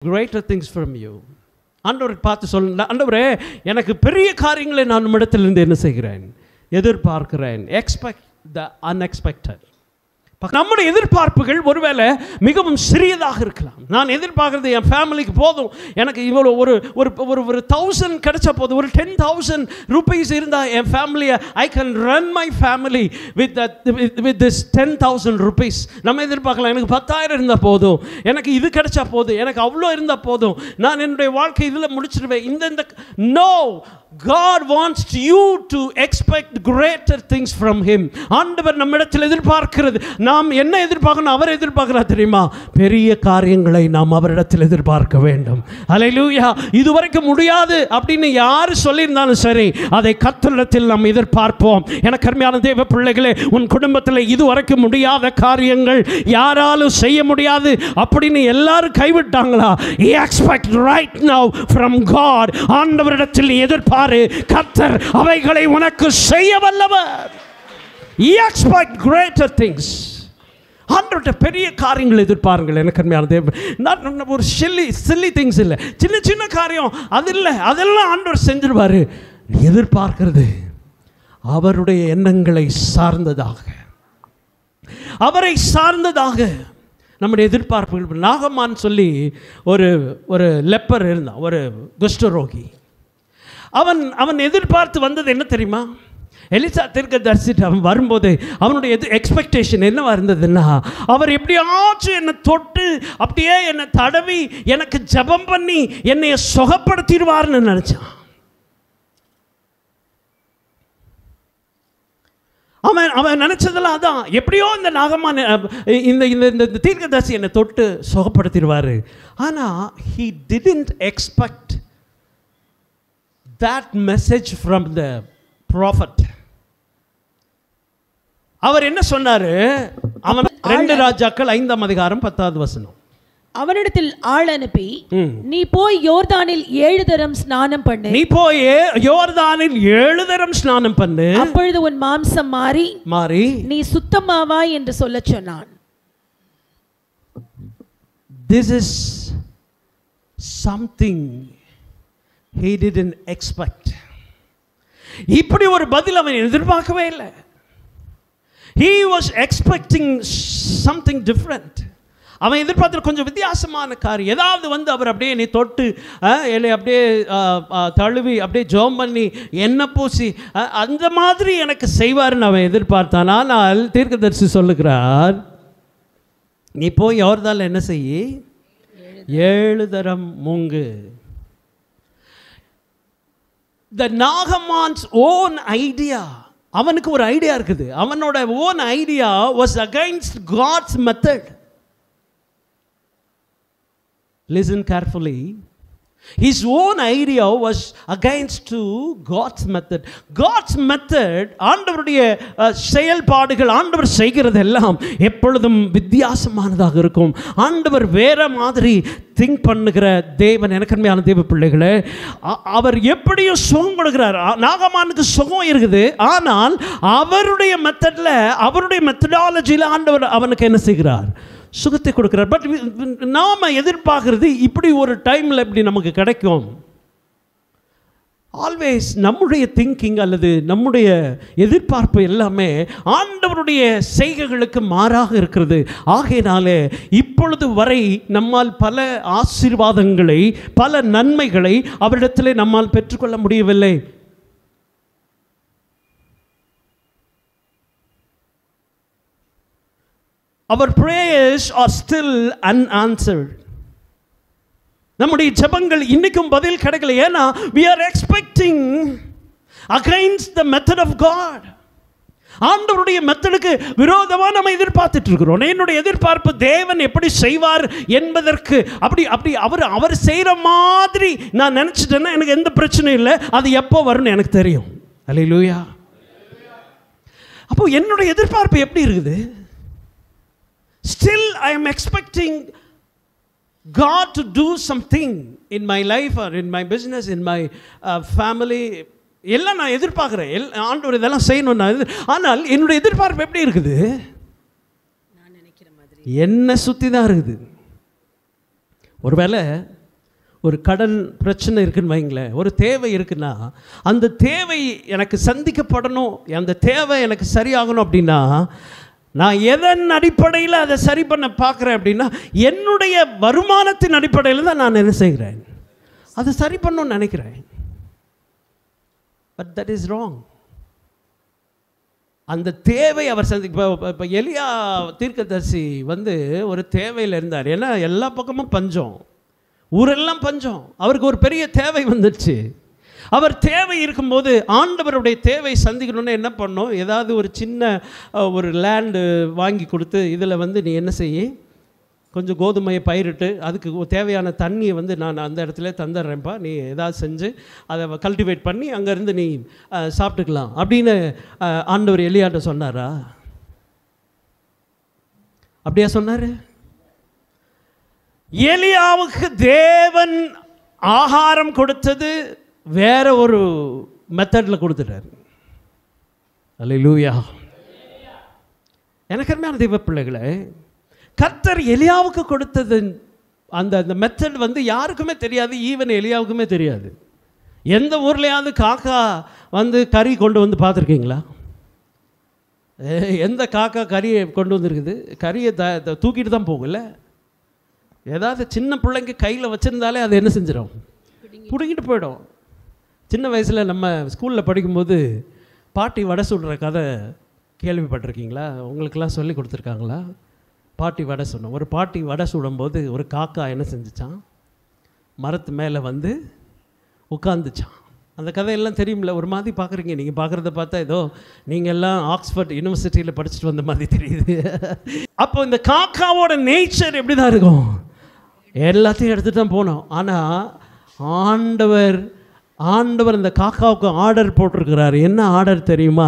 greater things from you. ஆண்டவருக்கு பார்த்து சொல்லுங்க, ஆண்டவரே எனக்கு பெரிய காரியங்களை நான் உம்மிடத்திலிருந்து என்ன செய்கிறேன், எதிர்பார்க்கிறேன். Expect the unexpected. நம்முடைய எதிர்பார்ப்புகள் ஒருவேளை மிகவும் சிறியதாக இருக்கலாம். நான் எதிர்பார்க்குறது என் ஃபேமிலிக்கு போதும், எனக்கு இவ்வளோ ஒரு ஒரு ஒரு ஒரு 1000 கிடைச்சா போதும், ஒரு 10,000 rupees இருந்தால் என் ஃபேமிலியை I can run my family with this 10,000 rupees. நம்ம எதிர்பார்க்கலாம், எனக்கு 10,000 இருந்தால் போதும், எனக்கு இது கிடைச்சா போதும், எனக்கு அவ்வளோ இருந்தால் போதும், நான் என்னுடைய வாழ்க்கை இதில் முடிச்சிடுவேன். இந்த no, God wants you to expect greater things from him. ஆண்டவர் நம்மிடத்தில் எதிர்பார்க்கிறது, நாம் என்ன எதிர்பார்க்கணும், அவர் எதிர்பார்க்கிறார் தெரியுமா? பெரிய காரியங்களை நாம் அவரிடத்தில் எதிர்பார்க்க வேண்டும். ஹல்லேலூயா. இதுவரைக்கும் முடியாது அப்படின்னு யார் சொல்லியிருந்தாலும் சரி, அதை கர்த்தரிடத்தில் நாம் எதிர்பார்ப்போம். எனக்கு அருமையான தேவ பிள்ளைகளே, உன் குடும்பத்தில் இதுவரைக்கும் முடியாத காரியங்கள், யாராலும் செய்ய முடியாது அப்படின்னு எல்லாரும் கைவிட்டாங்களா? Expect right now from God. ஆண்டவரிடத்தில் எதிர்பார்க்க, கர்த்தர் அவைகளை உனக்கு செய்ய வல்லவர். Expect greater things. ஆண்டவர்கிட்ட பெரிய காரியங்கள் எதிர்பாருங்கள். எனக்கு அருமையான ஒரு சில்லி திங்ஸ் இல்லை, சின்ன சின்ன காரியம் அது இல்லை, அதெல்லாம் ஆண்டவர் செஞ்சிருவாரு. எதிர்பார்க்கிறது அவருடைய எண்ணங்களை சார்ந்ததாக, அவரை சார்ந்ததாக நம்முடைய எதிர்பார்ப்புகள். நாகமான் சொல்லி ஒரு லெப்பர் இருந்தான், ஒரு குஷ்டரோகி. அவன் எதிர்பார்த்து வந்தது என்ன தெரியுமா? எலிசா தீர்க்கதரிசிட்டு அவன் வரும்போது அவனுடைய எக்ஸ்பெக்டேஷன் என்னவா இருந்ததுன்னா, அவர் எப்படியாச்சும் என்னை தொட்டு அப்படியே என்னை தடவி எனக்கு ஜெபம் பண்ணி என்னை சுகப்படுத்திடுவார்னு நினைச்சான். அவன் நினைச்சதெல்லாம் அதான், எப்படியோ இந்த நாகமான இந்த தீர்க்கதரிசி என்னை தொட்டு சுகப்படுத்திடுவார். ஆனால் he didn't expect that message from the prophet. அவர் என்ன சொன்னாரு? அவன் 2 ராஜாக்கள் 5ஆம் அதிகாரம் 10வது வசனம். அவனிடத்தில் ஆள் அனுப்பி, நீ போய் யோர்தானில் 7 தரம் ஸ்நானம் பண்ணு, நீ போய் யோர்தானில் 7 தரம் ஸ்நானம் பண்ணு, அப்பொழுது உன் மாம்சம் மாறி நீ சுத்தமாவாய் என்று சொல்லச் சொன்னான். This is something he didn't expect. இப்படி ஒரு பதில் அவன் எதிர்பார்க்கவே இல்லை. He was expecting something different. அவன் எதிர்பார்த்து கொஞ்சம் வித்தியாசமான காரியம், ஏதாவது வந்து அவர் அப்படியே நீ தொட்டு என்னை அப்படியே தழுவி அப்படியே ஜெபம் பண்ணி எண்ணெய் பூசி அந்த மாதிரி எனக்கு செய்வார்னு அவன் எதிர்பார்த்தான். ஆனால் தீர்க்கதரிசி சொல்லுகிறார், நீ போய் யோர்தானில் என்ன செய்யி 7 தரம் மூங்கு. The Naaman's own idea, அவனுக்கு ஒரு ஐடியா இருக்குது, அவனோட own idea was against God's method. Listen carefully. His own idea was against to God's method. God's method, ஆண்டவருடைய செயல்பாடுகள், ஆண்டவர் செய்கிறது எல்லாம் எப்பொழுதும் வித்தியாசமானதாக இருக்கும். ஆண்டவர் வேற மாதிரி திங்க் பண்ணுகிற தேவன். எனக்கு அருமையான தேவ பிள்ளைகளே, அவர் எப்படியும் சுகம் கொடுக்கிறார். நாகமானுக்கு சுகம் இருக்குது, ஆனால் அவருடைய மெத்தடில், அவருடைய மெத்தடாலஜியில் ஆண்டவர் அவனுக்கு என்ன செய்கிறார்? சுகத்தை கொடுக்கிறார். பட் நாம் எதிர்பார்க்கிறது இப்படி ஒரு டைமில் இப்படி நமக்கு கிடைக்கும். ஆல்வேஸ் நம்முடைய திங்கிங் அல்லது நம்முடைய எதிர்பார்ப்பு எல்லாமே ஆண்டவருடைய செய்கைகளுக்கு மாறாக இருக்கிறது. ஆகையினாலே இப்பொழுது வரை நம்மால் பல ஆசீர்வாதங்களை, பல நன்மைகளை அவரிடத்திலே நம்மால் பெற்றுக்கொள்ள முடியவில்லை. Our prayers are still unanswered. நம்முடைய ஜெபங்கள் இன்னைக்கும் பதில் கிடைக்கல. ஏன்னா we are expecting against the method of God. ஆண்டவருடைய மெத்தடுக்கு விரோதமாக நம்ம எதிர்பார்த்துட்டு இருக்கிறோம். என்னுடைய எதிர்பார்ப்பு தேவன் எப்படி செய்வார் என்பதற்கு அப்படி அவர் செய்கிற மாதிரி நான் நினச்சிட்டேன்னா எனக்கு எந்த பிரச்சனையும் இல்லை, அது எப்போ வரும்னு எனக்கு தெரியும். அல்லேலூயா. அப்போ என்னுடைய எதிர்பார்ப்பு எப்படி இருக்குது? Still I am expecting God to do something in my life or in my business, in my family. எல்லாம் நான் எதிர்பார்க்குறேன், ஆண்டவர் இதெல்லாம் செய்யணும். ஆனால் என்னுடைய எதிர்பார்ப்பு எப்படி இருக்குது? என்னை சுற்றி தான் இருக்குது. ஒருவேளை ஒரு கடன் பிரச்சனை இருக்குன்னு வைங்களேன், ஒரு தேவை இருக்குன்னா, அந்த தேவை எனக்கு சந்திக்கப்படணும், அந்த தேவை எனக்கு சரியாகணும் அப்படின்னா, நான் எதன் அடிப்படையில் அதை சரி பண்ண பார்க்குறேன் அப்படின்னா, என்னுடைய வருமானத்தின் அடிப்படையில் தான் நான் என்ன செய்கிறேன், அதை சரி பண்ணணும்னு நினைக்கிறேன். But that is wrong. அந்த தேவை அவர் இப்போ எலியா தீர்க்கதரிசி ஒரு தேவையில் இருந்தார். ஏன்னா எல்லா பக்கமும் பஞ்சம், ஊரெல்லாம் பஞ்சம். அவருக்கு ஒரு பெரிய தேவை வந்துடுச்சு. அவர் தேவை இருக்கும்போது ஆண்டவருடைய தேவை சந்திக்கணுன்னு என்ன பண்ணோம், ஏதாவது ஒரு சின்ன ஒரு லேண்டு வாங்கி கொடுத்து, இதில் நீ என்ன செய்ய, கொஞ்சம் கோதுமையை பயிரிட்டு அதுக்கு தேவையான தண்ணியை நான் அந்த இடத்துல தந்துடுறேன்ப்பா, நீ ஏதாவது செஞ்சு அதை கல்டிவேட் பண்ணி அங்கேருந்து நீ சாப்பிட்டுக்கலாம் அப்படின்னு ஆண்டவர் எலியாட்ட சொன்னாரா? அப்படியா சொன்னார்? எலியாவுக்கு தேவன் ஆகாரம் கொடுத்தது வேற ஒரு மெத்தடில் கொடுத்துட்டார். அல்லேலூயா. எனக்கு அருமையான தெய்வ பிள்ளைகளே, கர்த்தர் எலியாவுக்கு கொடுத்தது அந்த அந்த மெத்தட் யாருக்குமே தெரியாது, ஈவன் எலியாவுக்குமே தெரியாது. எந்த ஊர்லையாவது காக்கா கறி கொண்டு பார்த்துருக்கீங்களா? எந்த காக்கா கறியை கொண்டு வந்துருக்குது? கறியை தூக்கிட்டு தான் போகல. ஏதாவது சின்ன பிள்ளைங்க கையில் வச்சுருந்தாலே அது என்ன செஞ்சிடும், பிடிங்கிட்டு போயிடும். சின்ன வயசில் நம்ம ஸ்கூலில் படிக்கும்போது பாட்டி வடை சுடுற கதை கேள்விப்பட்டிருக்கீங்களா? உங்களுக்கெல்லாம் சொல்லி கொடுத்துருக்காங்களா? பாட்டி வடை சுடணும். ஒரு பாட்டி வடை சுடும்போது ஒரு காக்கா என்ன செஞ்சிச்சான், மரத்து மேலே உட்காந்துச்சான். அந்த கதையெல்லாம் தெரியுமில்ல? ஒரு மாதிரி பார்க்குறீங்க. நீங்கள் பார்க்குறத பார்த்தா ஏதோ நீங்கள் எல்லாம் ஆக்ஸ்ஃபோர்ட் யூனிவர்சிட்டியில் படிச்சுட்டு வந்த மாதிரி தெரியுது. அப்போ இந்த காக்காவோட நேச்சர் எப்படி தான் இருக்கும், எல்லாத்தையும் எடுத்துகிட்டு தான் போனோம். ஆனால் ஆண்டவர் இந்த காக்காவுக்கு ஆர்டர் போட்டிருக்கிறார். என்ன ஆர்டர் தெரியுமா?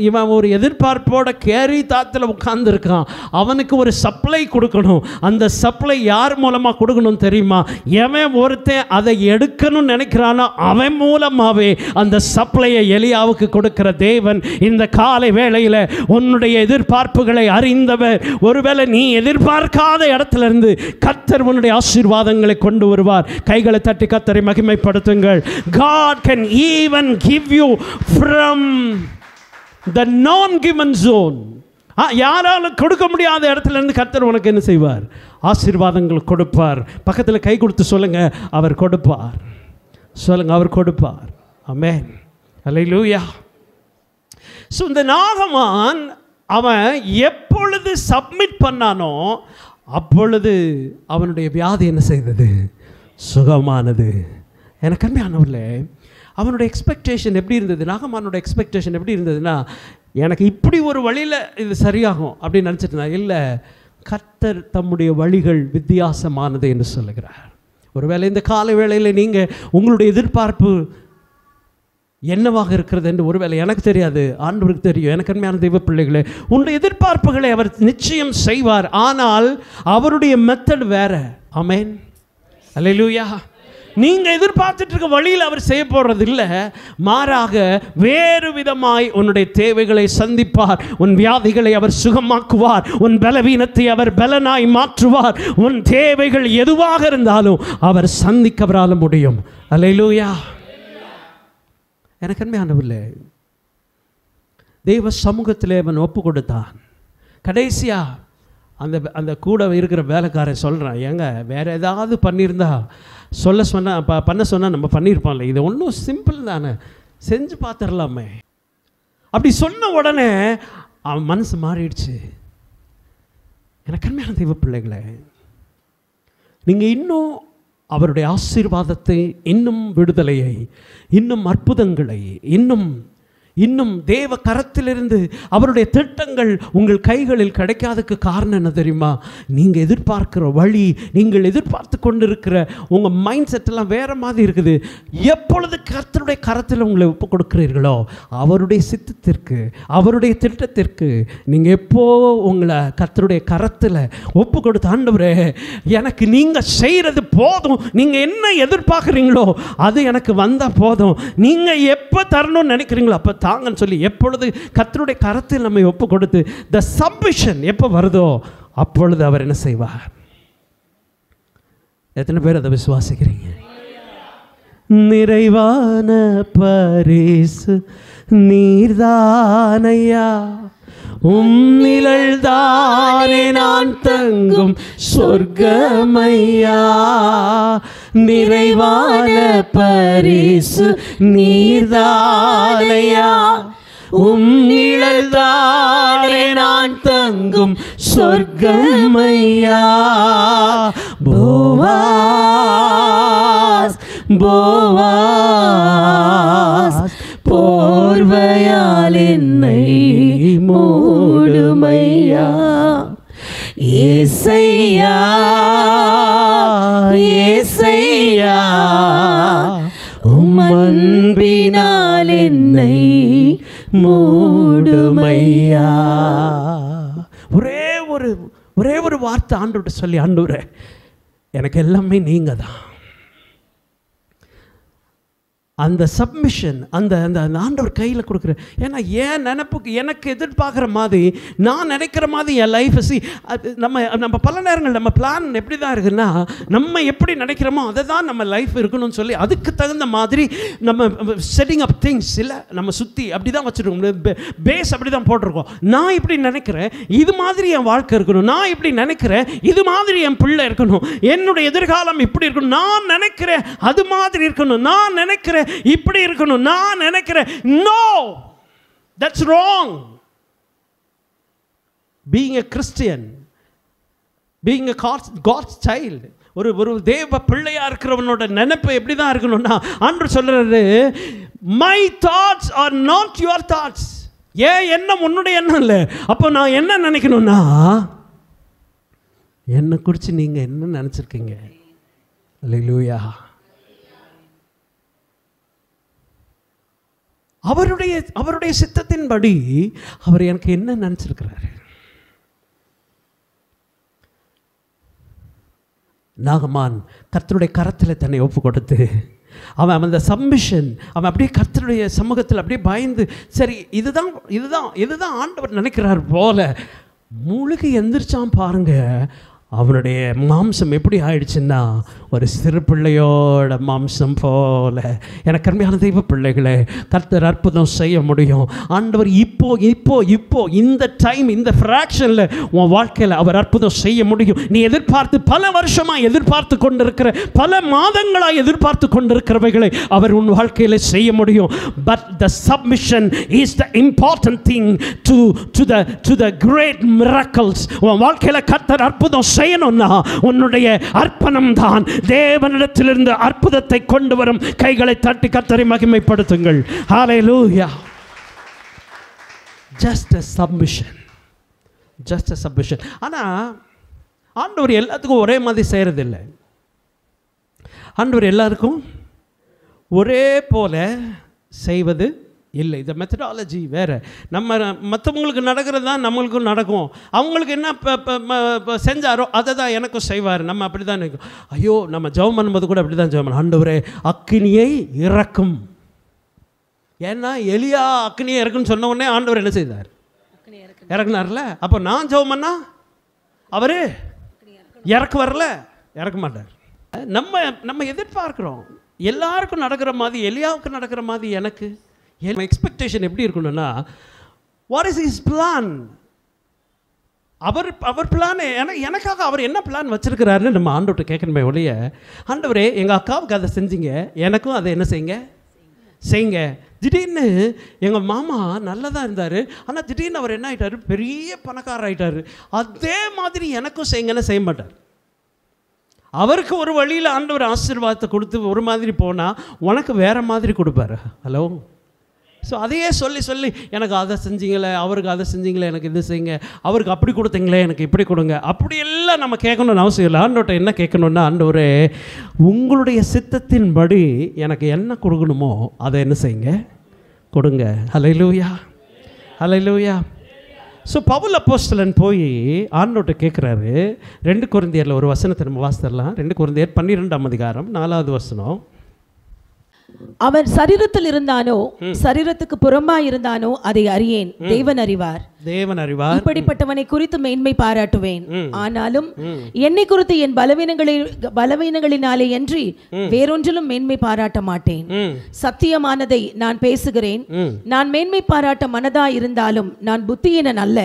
இவன் ஒரு எதிர்பார்ப்போட கேரி தாத்தில் உட்கார்ந்துருக்கான். அவனுக்கு ஒரு சப்ளை கொடுக்கணும். அந்த சப்ளை யார் மூலமாக கொடுக்கணும் தெரியுமா? எவன் ஒருத்தன் அதை எடுக்கணும்னு நினைக்கிறானோ அவன் மூலமாகவே அந்த சப்ளையை எலியாவுக்கு கொடுக்கிற தேவன் இந்த காலை வேளையில் உன்னுடைய எதிர்பார்ப்புகளை அறிந்தவர். ஒருவேளை நீ எதிர்பார்க்காத இடத்துல இருந்து கர்த்தர் உன்னுடைய ஆசீர்வாதங்களை கொண்டு வருவார். கைகளை தட்டி கர்த்தரை மகிமைப்படுத்துங்கள். God can even give you from the non-given zone. யாராலும் கொடுக்க முடியாத இடத்துல இருந்து கர்த்தர் உனக்கு என்ன செய்வார், ஆசீர்வாதங்கள் கொடுப்பார். பக்கத்தில் கை கொடுத்து சொல்லுங்க, அவர் கொடுப்பார். சொல்லுங்க, அவர் கொடுப்பார். ஆமென். அல்லேலூயா. ஸோ இந்த நாகமான் அவன் எப்பொழுது சப்மிட் பண்ணானோ அப்பொழுது அவனுடைய வியாதி என்ன செய்தது, சுகமானது. எனக்கு அருமையானவர்களே, அவனுடைய எக்ஸ்பெக்டேஷன் எப்படி இருந்தது, நாகமானோட எக்ஸ்பெக்டேஷன் எப்படி இருந்ததுன்னா, எனக்கு இப்படி ஒரு வழியில் இது சரியாகும் அப்படின்னு நினச்சிட்டு, இல்லை, கர்த்தர் தம்முடைய வழிகள் வித்தியாசமானது என்று சொல்லுகிறார். ஒருவேளை இந்த காலை வேளையில் நீங்கள் உங்களுடைய எதிர்பார்ப்பு என்னவாக இருக்கிறது என்று ஒருவேளை எனக்கு தெரியாது, ஆண்டவருக்கு தெரியும். எனக்கு அருமையான தெய்வ பிள்ளைகளே, உங்களுடைய எதிர்பார்ப்புகளை அவர் நிச்சயம் செய்வார். ஆனால் அவருடைய மெத்தட் வேற. ஆமென். அல்லேலூயா. நீங்கள் எதிர்பார்த்துட்டு இருக்க வழியில் அவர் செய்ய போகிறது இல்லை, மாறாக வேறு விதமாய் உன்னுடைய தேவைகளை சந்திப்பார். உன் வியாதிகளை அவர் சுகமாக்குவார். உன் பலவீனத்தை அவர் பலனாய் மாற்றுவார். உன் தேவைகள் எதுவாக இருந்தாலும் அவர் சந்திக்க அவரால் முடியும். அல்லேலூயா. எனக்கு அருமையானவர்களே, தெய்வ சமூகத்திலே அவன் ஒப்பு கொடுத்தான். கடைசியா அந்த கூட இருக்கிற வேலைக்காரன் சொல்கிறான், ஏங்க வேறு ஏதாவது பண்ணியிருந்தா பண்ண சொன்னால் நம்ம பண்ணியிருப்போம்ல, இது ஒன்றும் சிம்பிள் தானே, செஞ்சு பார்த்துடலாமே. அப்படி சொன்ன உடனே அவன் மனசு மாறிடுச்சு. எனக்கு அருமையான தெய்வ பிள்ளைகளே, நீங்கள் இன்னும் அவருடைய ஆசீர்வாதத்தை, இன்னும் விடுதலையை, இன்னும் அற்புதங்களை, இன்னும் தேவ கரத்திலிருந்து அவருடைய திட்டங்கள் உங்கள் கைகளில் கிடைக்காததுக்கு காரணம் என்ன தெரியுமா? நீங்கள் எதிர்பார்க்கிற வழி, நீங்கள் எதிர்பார்த்து கொண்டிருக்கிற உங்கள் மைண்ட் செட்டெல்லாம் வேறு மாதிரி இருக்குது. எப்பொழுது கர்த்தருடைய கரத்தில் உங்களை ஒப்பு கொடுக்கிறீர்களோ அவருடைய சித்தத்திற்கு, அவருடைய திட்டத்திற்கு நீங்கள் எப்போ உங்களை கர்த்தருடைய கரத்தில் ஒப்பு கொடுத்து, ஆண்டவரே எனக்கு நீங்கள் செய்கிறது போதும், நீங்கள் என்ன எதிர்பார்க்குறீங்களோ அது எனக்கு வந்தால் போதும், நீங்கள் எப்போ தரணும்னு நினைக்கிறீங்களோ அப்போ தாங்கன்னு சொல்லி எப்பொழுது கர்த்தருடைய கரத்தில் நம்மை ஒப்பு கொடுத்து த சப்மிஷன் எப்போ வருதோ அப்பொழுது அவர் என்ன செய்வார்? எத்தனை பேர் அதை விசுவாசிக்கிறீங்க? நிறைவான பரிசு நீர்தானையா, உம்மிழல் தானே நான் தங்கும் சொர்க்கமையா. நிறைவான பரிசு நீர்தானையா, உம்மிழல் தானே நான் தங்கும் சொர்க்கமையா. போவாஸ் போவாஸ் போர்வையால் என்னை மூடுமையா. ஏசையா ஏசையா, உம் அன்பினால் என்னை மூடுமையா. ஒரே ஒரு வார்த்தை ஆண்டவர்கிட்ட சொல்லி, ஆண்டவரே எனக்கு எல்லாமே நீங்க தான். அந்த சப்மிஷன், அந்த அந்த ஆண்டவர் கையில் கொடுக்குற. ஏன்னா என் நினைப்புக்கு எனக்கு எதிர்பார்க்குற மாதிரி, நான் நினைக்கிற மாதிரி என் லைஃப் நம்ம பல நேரங்கள் நம்ம பிளான் எப்படி தான் இருக்குன்னா, நம்ம எப்படி நினைக்கிறோமோ அதை தான் நம்ம லைஃப் இருக்கணும்னு சொல்லி அதுக்கு தகுந்த மாதிரி நம்ம செட்டிங் அப் திங்ஸ் இல்லை நம்ம சுற்றி அப்படி தான் வச்சுருக்கோம். பேஸ் அப்படி தான் போட்டிருக்கோம். நான் இப்படி நினைக்கிறேன், இது மாதிரி என் வாழ்க்கை இருக்கணும். நான் இப்படி நினைக்கிறேன், இது மாதிரி என் பிள்ளை இருக்கணும். என்னுடைய எதிர்காலம் இப்படி இருக்கணும். நான் நினைக்கிறேன் அது மாதிரி இருக்கணும். நான் நினைக்கிறேன் இப்படி இருக்கணும். நான் நினைக்கிறேன். No, that's wrong. Being a Christian, being a God's child, ஒரு தேவ பிள்ளையா இருக்கிறவனோட நினைப்பு எப்படி தான் இருக்கணும்னா, ஆண்டவர் சொல்றாரு, my thoughts are not your thoughts. ஏன் எண்ணம் உன்னுடைய எண்ணம் இல்லை. அப்போ நான் என்ன நினைக்கணும்னா, என்னை குறித்து நீங்க என்ன நினைச்சிருக்கீங்க? அல்லேலூயா. அவருடைய சித்தத்தின்படி அவர் எனக்கு என்ன நினைச்சிருக்கிறாரு. நாகமான் கர்த்தருடைய கரத்தில் தன்னை ஒப்பு கொடுத்து, அவன் அந்த சப்மிஷன், அவன் அப்படியே கர்த்தருடைய சமூகத்தில் அப்படியே பயந்து, சரி இதுதான் ஆண்டவர் நினைக்கிறார் போல முழுகி எந்திரிச்சான் பாருங்க. அவனுடைய மாம்சம் எப்படி ஆயிடுச்சுன்னா, ஒரு சிறு பிள்ளையோட மாம்சம் போல. எனக்கு அருமையான தெய்வ பிள்ளைகளே, கர்த்தர் அற்புதம் செய்ய முடியும். ஆண்டவர் இப்போ இந்த டைம், இந்த ஃப்ராக்ஷனில் உன் வாழ்க்கையில் அவர் அற்புதம் செய்ய முடியும். நீ எதிர்பார்த்து பல வருஷமாக எதிர்பார்த்து கொண்டிருக்கிற, பல மாதங்களாக எதிர்பார்த்து கொண்டிருக்கிறவைகளை அவர் உன் வாழ்க்கையில் செய்ய முடியும். But the submission is the important thing to the great miracles. உன் வாழ்க்கையில் கர்த்தர் அற்புதம் செய்யணும்னா உன்னுடைய அர்ப்பணம் தான் தேவனிடத்திலிருந்து அற்புதத்தை கொண்டு வரும். கைகளை தட்டி கர்த்தரை மகிமைப்படுத்துங்கள். ஹல்லேலூயா. Just a submission. ஆனா ஆண்டவர் எல்லாத்துக்கும் ஒரே மாதிரி செய்யறதில்லை. ஆண்டவர் எல்லாருக்கும் ஒரே போல செய்வது இல்லை. இந்த மெத்தடாலஜி வேறு. நம்ம மற்றவங்களுக்கு நடக்கிறது தான் நம்மளுக்கும் நடக்கும். அவங்களுக்கு என்ன செஞ்சாரோ அதை தான் எனக்கும் செய்வார். நம்ம அப்படி தான் நினைக்கும். ஐயோ, நம்ம ஜெபம் பண்ணும்போது கூட அப்படி தான் ஜெபம் பண்ணோம். ஆண்டவரே அக்கினியை இறக்கும். ஏன்னா எலியா அக்கினியை இறக்குன்னு சொன்ன உடனே ஆண்டவர் என்ன செய்தார்? இறக்குனார்ல. அப்போ நான் ஜெபம் பண்ணா அவர் இறக்க வரல, இறக்க மாட்டார். நம்ம எதிர்பார்க்குறோம் எல்லாருக்கும் நடக்கிற மாதிரி, எலியாவுக்கு நடக்கிற மாதிரி எனக்கு எக்ஸ்பெக்டேஷன் எப்படி இருக்கணும்னா, வாட் இஸ் ஹிஸ் பிளான்? அவர் பிளான் எனக்காக அவர் என்ன பிளான் வச்சிருக்கிறாருன்னு நம்ம ஆண்டவர்கிட்ட கேட்கணுமே ஒழிய, ஆண்டவரே எங்கள் அக்காவுக்கு அதை செஞ்சீங்க, எனக்கும் அதை என்ன செய்யுங்க. திடீர்னு எங்கள் மாமா நல்லதாக இருந்தார், ஆனால் திடீர்னு அவர் என்ன ஆகிட்டார்? பெரிய பணக்காரர் ஆகிட்டார். அதே மாதிரி எனக்கும் செய்யுங்கன்னு செய்ய மாட்டார். அவருக்கு ஒரு வழியில் ஆண்டவர் ஆசீர்வாதத்தை கொடுத்து ஒரு மாதிரி போனால் உனக்கு வேறு மாதிரி கொடுப்பாரு. ஹலோ. ஸோ அதையே சொல்லி எனக்கு அதை செஞ்சீங்களே, அவருக்கு அதை செஞ்சீங்களே, எனக்கு இது செய்யுங்க, அவருக்கு அப்படி கொடுத்தீங்களே, எனக்கு இப்படி கொடுங்க, அப்படியெல்லாம் நம்ம கேட்கணும்னு அவசியம் இல்லை. ஆண்டவர்கிட்ட என்ன கேட்கணுன்னா, ஆண்டவரே உங்களுடைய சித்தத்தின்படி எனக்கு என்ன கொடுக்கணுமோ அதை என்ன செய்யுங்க, கொடுங்க. ஹல்லேலூயா, ஹல்லேலூயா. ஸோ பவுல் அப்போஸ்தலன் போய் ஆண்டவர்கிட்ட கேட்குறாரு. 2 கொரிந்தியரில் ஒரு வசனத்தை நம்ம வாசித்தரலாம். 2 கொரிந்தியர் 12ஆம் அதிகாரம் 4வது வசனம். அவன் சரீரத்தில் இருந்தானோ சரீரத்துக்கு புறம்பாய் இருந்தானோ அதை அறியேன், தேவன் அறிவார். தேவன் அறிவார். இப்படிப்பட்டவனை குறித்து மேன்மை பாராட்டுவேன். ஆனாலும் என்னை குறித்து என் பலவீனங்களினாலே அன்றி வேறொன்றிலும் மேன்மை பாராட்ட மாட்டேன். சத்தியமானதை நான் பேசுகிறேன். நான் மேன்மை பாராட்ட மனதா இருந்தாலும் நான் புத்தியினன் அல்ல.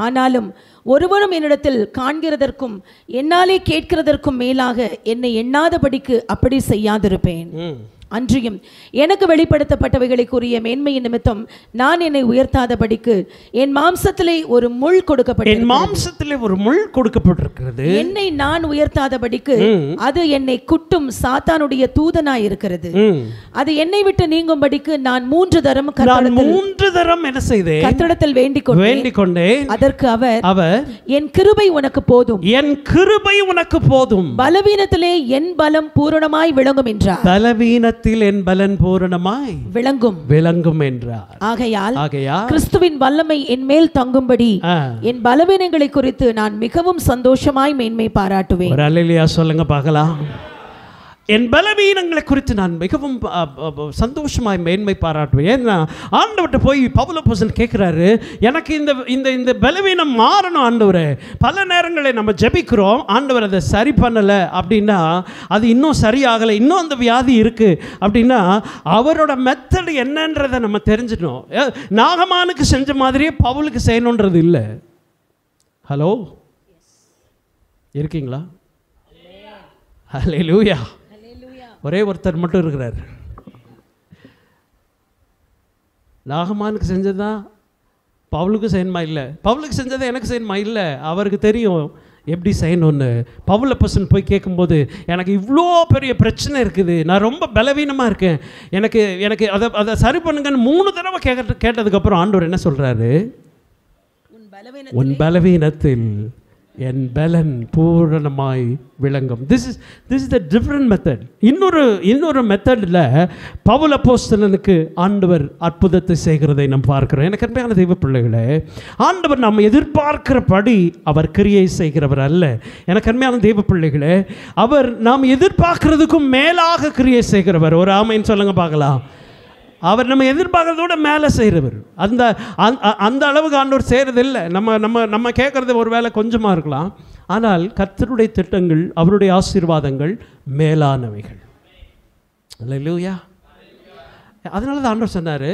ஆனாலும் ஒருவனும் என்னிடத்தில் காண்கிறதற்கும் என்னாலே கேட்கிறதற்கும் மேலாக என்னை எண்ணாதபடிக்கு அப்படி செய்யாதிருப்பேன். அன்றியும் எனக்கு வெளிப்படுத்தப்பட்டவைகளை கூறிய மேன்மையின் நிமித்தம் நான் என்னை உயர்த்தாதபடிக்கு என் மாம்சத்திலே ஒரு முள் கொடுக்கப்பட்டிருக்கிறது. என்னை நான் உயர்த்தாதபடிக்கு அது என்னை குட்டும் சாத்தானுடைய தூதனாய் இருக்கிறது. அது என்னை விட்டு நீங்கும்படிக்கு நான் 3 தரம் என்ன செய்தேன்? கர்த்தரிடத்தில் வேண்டிக் கொண்டேன். அதற்கு அவர் என் கிருபை உனக்கு போதும், பலவீனத்திலே என் பலம் பூரணமாய் விளங்கும் என்றார். என் பலன் பூரணமாய் விளங்கும் என்றார். ஆகையால் கிறிஸ்துவின் வல்லமை என் மேல் தங்கும்படி என் பலவீனங்களை குறித்து நான் மிகவும் சந்தோஷமாய் மேன்மை பாராட்டுவேன். ஒரு அல்லேலூயா சொல்லுங்க பார்க்கலாம். என் பலவீனங்களை குறித்து நான் மிகவும் சந்தோஷமாய் மேன்மை பாராட்டுவேன். ஏன்னா ஆண்டவர்கிட்ட போய் பவுல் அப்போஸ்தலன் கேட்குறாரு, எனக்கு இந்த பலவீனம் மாறணும் ஆண்டவரே. பல நேரங்களில் நம்ம ஜெபிக்கிறோம், ஆண்டவர் அதை சரி பண்ணலை அப்படின்னா, அது இன்னும் சரியாகலை, இன்னும் அந்த வியாதி இருக்குது அப்படின்னா, அவரோட மெத்தடு என்னன்றதை நம்ம தெரிஞ்சிடணும். நாகமானுக்கு செஞ்ச மாதிரியே பவுலுக்கு செய்யணுன்றது இல்லை. ஹலோ, இருக்கீங்களா? ஹல்லேலூயா. ஒரே ஒருத்தர் மட்டும் இருக்கிறார். நாகமானுக்கு செஞ்சதுதான் பவுலுக்கு செய்யணுமா? இல்லை. பவுலுக்கு செஞ்சதை எனக்கு செய்யணுமா? இல்லை. அவருக்கு தெரியும் எப்படி செய்யணும்னு. பவுல் அப்போஸ்தலன் போய் கேட்கும்போது, எனக்கு இவ்வளோ பெரிய பிரச்சனை இருக்குது, நான் ரொம்ப பலவீனமாக இருக்கேன், எனக்கு அதை சரி பண்ணுங்கன்னு 3 தடவை கேட்டதுக்கப்புறம் ஆண்டவர் என்ன சொல்கிறாரு? உன் பலவீனத்தில் என் பலன் பூரணமாய் விளங்கும். This is the different method. இன்னொரு மெத்தடில் பவுல் அப்போஸ்தலனுக்கு ஆண்டவர் அற்புதத்தை செய்கிறதை நாம் பார்க்கிறோம். எனக்கு அன்பான தெய்வ பிள்ளைகளே, ஆண்டவர் நாம் எதிர்பார்க்கிறபடி அவர் கிரியை செய்கிறவர் அல்ல. எனக்கு அன்பான தெய்வ பிள்ளைகளே, அவர் நாம் எதிர்பார்க்கிறதுக்கும் மேலாக கிரியை செய்கிறவர். ஒரு ஆமைன்னு சொல்லுங்க பார்க்கலாம். அவர் நம்ம எதிர்பார்க்கறதோட மேலே செய்கிறவர். அந்த அளவுக்கு ஆண்டவர் செய்கிறதில்லை. நம்ம கேட்குறது ஒரு வேளை கொஞ்சமாக இருக்கலாம், ஆனால் கர்த்தருடைய திட்டங்கள், அவருடைய ஆசீர்வாதங்கள் மேலானவைகள். அல்லேலூயா. அதனால தான் ஆண்டவர் சொன்னார்,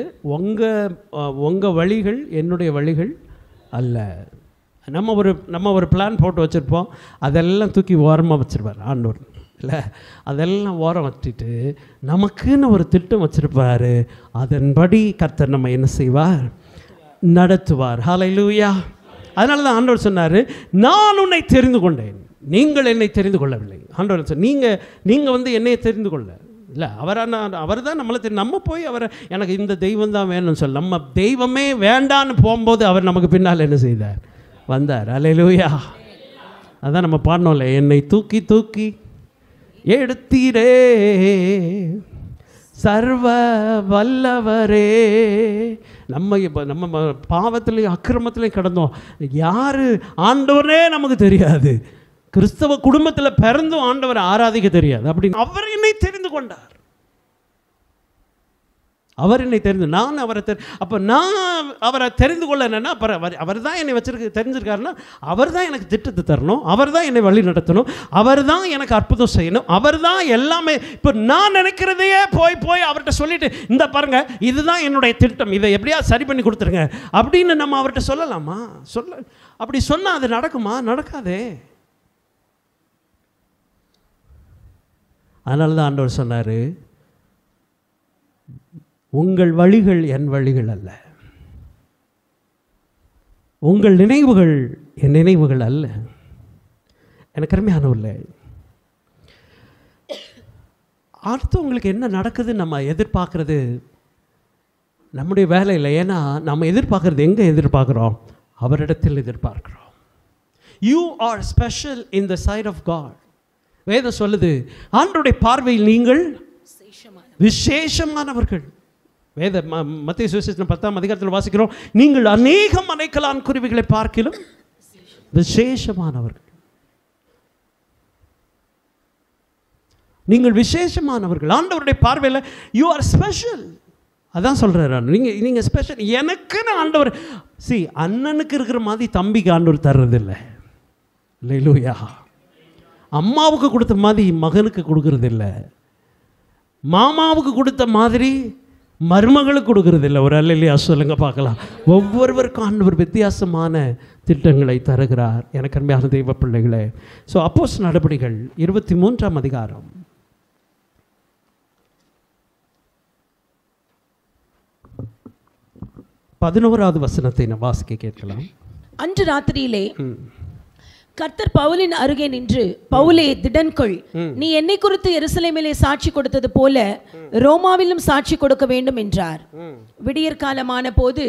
உங்கள் வழிகள் என்னுடைய வழிகள் அல்ல. நம்ம ஒரு பிளான் போட்டு வச்சுருப்போம், அதெல்லாம் தூக்கி ஓரமாக வச்சுருப்பார் ஆண்டவர். இல்லை, அதெல்லாம் ஓரம் வச்சுட்டு நமக்குன்னு ஒரு திட்டம் வச்சுருப்பார். அதன்படி கர்த்தர் நம்ம என்ன செய்வார்? நடத்துவார். ஹல்லேலூயா. அதனால தான் ஆண்டவர் சொன்னார், நான் உன்னை தெரிந்து கொண்டேன், நீங்கள் என்னை தெரிந்து கொள்ளவில்லை. ஆண்டவர் சொன்னார், நீங்கள் என்னையை தெரிந்து கொள்ள இல்லை, அவர் தான் நம்மளை தெரியும். நம்ம போய் அவரை எனக்கு இந்த தெய்வம் தான் வேணும்னு சொல்ல, நம்ம தெய்வமே வேண்டான்னு போகும்போது அவர் நமக்கு பின்னால் என்ன செய்தார்? வந்தார். ஹல்லேலூயா. அதான் நம்ம பாடணும்ல, என்னை தூக்கி தூக்கி எடுத்தீரே சர்வ வல்லவரே. நம்ம பாவத்திலையும் அக்கிரமத்திலையும் கடந்தோம். யார் ஆண்டவரே நமக்கு தெரியாது. கிறிஸ்தவ குடும்பத்தில் பிறந்தும் ஆண்டவரை ஆராதிக்க தெரியாது. அப்படி அவர் என்னை தெரிந்து கொண்டார். அவர் என்னை நான் அவரை அப்போ நான் அவரை தெரிந்து கொள்ள என்னென்னா, அப்புறம் அவர் தான் என்னை தெரிஞ்சிருக்காருன்னா, அவர் தான் எனக்கு திட்டத்தை தரணும், அவர் தான் என்னை வழி நடத்தணும், அவர் தான் எனக்கு அற்புதம் செய்யணும், அவர் தான் எல்லாமே. இப்போ நான் நினைக்கிறதையே போய் அவர்கிட்ட சொல்லிட்டு, இந்த பாருங்க இதுதான் என்னுடைய திட்டம், இதை எப்படியா சரி பண்ணி கொடுத்துருங்க அப்படின்னு நம்ம அவர்கிட்ட சொல்லலாமா? அப்படி சொன்னால் அது நடக்குமா? நடக்காதே. அதனால தான் ஆண்டவர் சொன்னார், உங்கள் வழிகள் என் வழிகள் அல்ல, உங்கள் நினைவுகள் என் நினைவுகள் அல்ல. எனக்கு அருமையானவர்களே, அடுத்து உங்களுக்கு என்ன நடக்குது நம்ம எதிர்பார்க்கறது நம்முடைய வேலை இல்லை. ஏன்னா நம்ம எதிர்பார்க்கறது எங்கே எதிர்பார்க்குறோம்? அவரிடத்தில் எதிர்பார்க்கிறோம். You are special in the sight of God. வேதம் சொல்லுது, ஆண்டவருடைய பார்வையில் நீங்கள் விசேஷமானவர்கள். மத்தேயு சுவிசேஷம் 10ஆம் அதிகாரத்தில் வாசிக்கிறோம், நீங்கள் அநேகம் அடைக்கலான் குருவிகளை பார்க்கிலும் விசேஷமானவர்கள். நீங்கள் விசேஷமானவர்கள். ஆண்டவருடைய பார்வையில் யூ ஆர் ஸ்பெஷல். அதான் சொல்கிறார். நீங்கள் ஸ்பெஷல். எனக்குன்னு ஆண்டவர் அண்ணனுக்கு இருக்கிற மாதிரி தம்பிக்கு ஆண்டவர் தர்றதில்லை. அல்லேலூயா. அம்மாவுக்கு கொடுத்த மாதிரி மகனுக்கு கொடுக்கறதில்ல. மாமாவுக்கு கொடுத்த மாதிரி மருமகளுக்கு கொடுக்கறதில்ல. ஒரு அல்லேலூயா சொல்லுங்க பார்க்கலாம். ஒவ்வொருவருக்கும் ஆண்டவர் வித்தியாசமான திட்டங்களை தருகிறார். எனக்கு அருமையான தெய்வ பிள்ளைகளே. ஸோ அப்போஸ்தலர் நடபடிகள் 23ஆம் அதிகாரம் 11வது வசனத்தை நான் வாசிக்க கேட்கலாம். அன்று ராத்திரியிலே கர்த்தர் பவுலின் அருகே நின்று, பவுலே திடன்கொள், நீ என்னை குறித்து எருசலேமிலே சாட்சி கொடுத்தது போல ரோமாவிலும் சாட்சி கொடுக்க வேண்டும் என்றார். விடியற் காலமான போது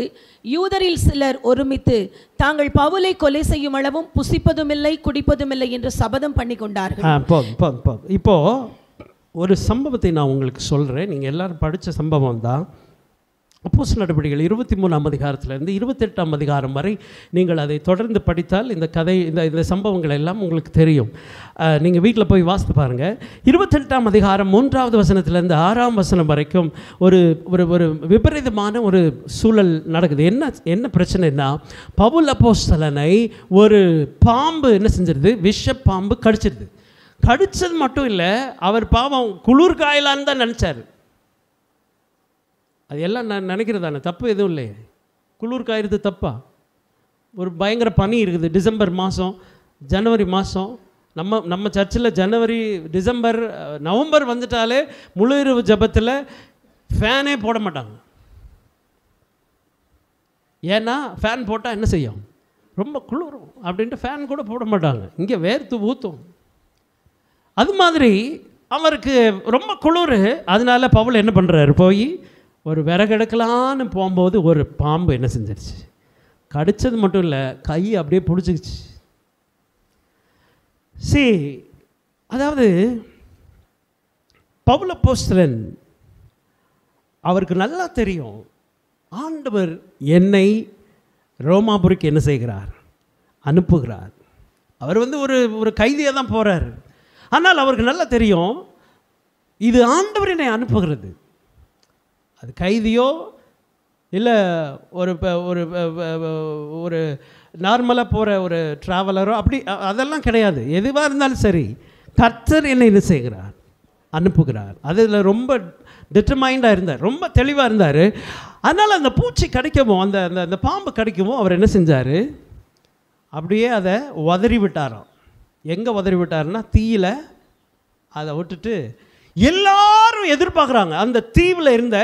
யூதரில் சிலர் ஒருமித்து தாங்கள் பவுலை கொலை செய்யும் அளவும் புசிப்பதுமில்லை குடிப்பதுமில்லை என்று சபதம் பண்ணி கொண்டார்கள். இப்போ ஒரு சம்பவத்தை நான் உங்களுக்கு சொல்கிறேன். நீங்கள் எல்லாரும் படித்த சம்பவம் தான். அப்போஸ்தலர் நடபடிகள் 23ஆம் அதிகாரத்திலிருந்து 28ஆம் அதிகாரம் வரை நீங்கள் அதை தொடர்ந்து படித்தால் இந்த கதை இந்த சம்பவங்கள் எல்லாம் உங்களுக்கு தெரியும். நீங்கள் வீட்டில் போய் வாசித்து பாருங்கள். 28ஆம் அதிகாரம் 1வது வசனத்திலேருந்து 6ஆம் வசனம் வரைக்கும் ஒரு ஒரு ஒரு விபரீதமான ஒரு சூழல் நடக்குது. என்ன பிரச்சனைன்னா, பவுல் அப்போஸ்தலனை ஒரு பாம்பு என்ன செஞ்சிருது? விஷ பாம்பு கடிச்சிருது. கடிச்சது மட்டும் இல்லை, அவர் பாவம் குளிர் காயலான்னு தான் நினச்சார். அது எல்லாம் நான் நினைக்கிறதானே, தப்பு எதுவும் இல்லையே. குளிர் காயிறது தப்பா? ஒரு பயங்கர பனி இருக்குது, டிசம்பர் மாதம், ஜனவரி மாதம். நம்ம சர்ச்சில் ஜனவரி, டிசம்பர், நவம்பர் வந்துட்டாலே முழு இரவு ஜபத்தில் ஃபேனே போட மாட்டாங்க. ஏன்னா ஃபேன் போட்டால் என்ன செய்யும்? ரொம்ப குளிரும் அப்படின்ட்டு ஃபேன் கூட போட மாட்டாங்க. இங்கே வேர்த்து ஊற்றும். அது மாதிரி அவருக்கு ரொம்ப குளிர். அதனால பவுல் என்ன பண்ணுறாரு? போய் ஒரு விறகு எடுக்கலான்னு போகும்போது ஒரு பாம்பு என்ன செஞ்சிருச்சு? கடிச்சது மட்டும் இல்லை, கை அப்படியே பிடிச்சிக்கிச்சு. அதாவது பவுல் அப்போஸ்தலன் அவருக்கு நல்லா தெரியும், ஆண்டவர் என்னை ரோமாபுரிக்கு என்ன செய்கிறார்? அனுப்புகிறார். அவர் ஒரு கைதியாக தான் போகிறார். ஆனால் அவருக்கு நல்லா தெரியும், இது ஆண்டவர் என்னை அனுப்புகிறது. அது கைதியோ இல்லை ஒரு ஒரு ஒரு நார்மலாக போகிற ஒரு ட்ராவலரோ அப்படி அதெல்லாம் கிடையாது. எதுவாக இருந்தாலும் சரி, கர்த்தர் என்னை என்ன செய்கிறார்? அனுப்புகிறார். அதில் ரொம்ப டிட்டர்மைண்டாக இருந்தார், ரொம்ப தெளிவாக இருந்தார். அதனால் அந்த பூச்சி கடிக்கவும், அந்த அந்த பாம்பு கடிக்கவும் அவர் என்ன செஞ்சார்? அப்படியே அதை உதறி விட்டாராம். எங்கே உதறி விட்டாருன்னா, தீயில் அதை விட்டுட்டு எல்லாரும் எதிர்பார்க்குறாங்க. அந்த தீவில் இருந்த